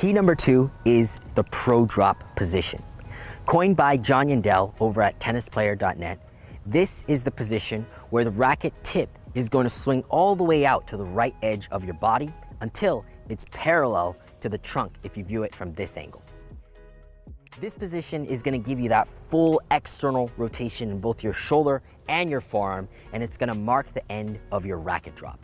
Key number 2 is the pro drop position. Coined by John Yandell over at tennisplayer.net, this is the position where the racket tip is going to swing all the way out to the right edge of your body until it's parallel to the trunk if you view it from this angle. This position is going to give you that full external rotation in both your shoulder and your forearm, and it's going to mark the end of your racket drop.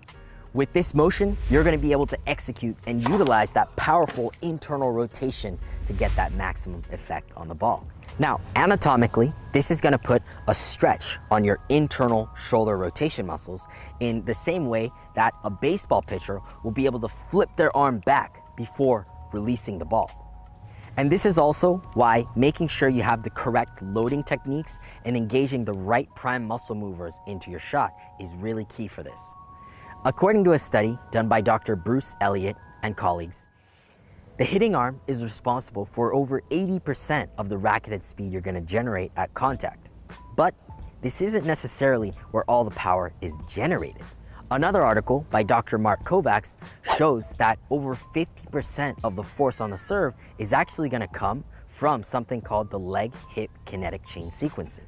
With this motion, you're going to be able to execute and utilize that powerful internal rotation to get that maximum effect on the ball. Now, anatomically, this is going to put a stretch on your internal shoulder rotation muscles in the same way that a baseball pitcher will be able to flip their arm back before releasing the ball. And this is also why making sure you have the correct loading techniques and engaging the right prime muscle movers into your shot is really key for this. According to a study done by Dr. Bruce Elliott and colleagues, the hitting arm is responsible for over 80% of the racketed speed you're going to generate at contact. But this isn't necessarily where all the power is generated. Another article by Dr. Mark Kovacs shows that over 50% of the force on the serve is actually going to come from something called the leg-hip kinetic chain sequencing.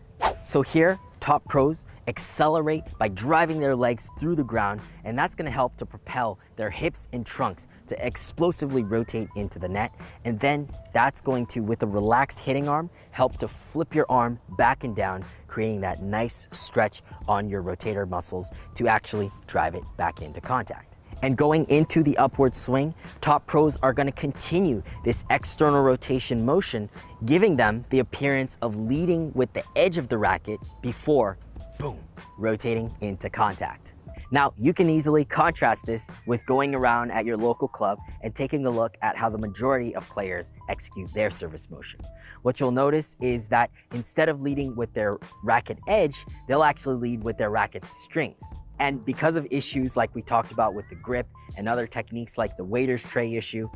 So here, top pros accelerate by driving their legs through the ground, and that's going to help to propel their hips and trunks to explosively rotate into the net. And then that's going to, with a relaxed hitting arm, help to flip your arm back and down, creating that nice stretch on your rotator muscles to actually drive it back into contact. And going into the upward swing, top pros are going to continue this external rotation motion, giving them the appearance of leading with the edge of the racket before, boom, rotating into contact. Now, you can easily contrast this with going around at your local club and taking a look at how the majority of players execute their service motion. What you'll notice is that instead of leading with their racket edge, they'll actually lead with their racket strings. And because of issues like we talked about with the grip and other techniques like the waiter's tray issue,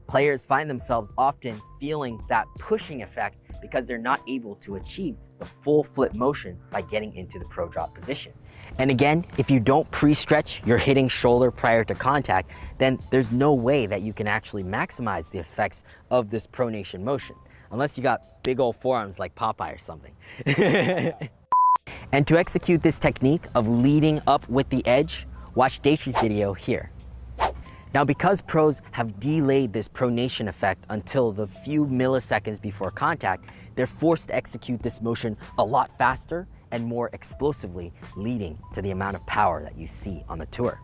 players find themselves often feeling that pushing effect because they're not able to achieve the full flip motion by getting into the pro drop position. And again, if you don't pre-stretch your hitting shoulder prior to contact, then there's no way that you can actually maximize the effects of this pronation motion, unless you got big old forearms like Popeye or something. And to execute this technique of leading up with the edge, watch Daytree's video here. Now, because pros have delayed this pronation effect until the few milliseconds before contact, they're forced to execute this motion a lot faster and more explosively, leading to the amount of power that you see on the tour.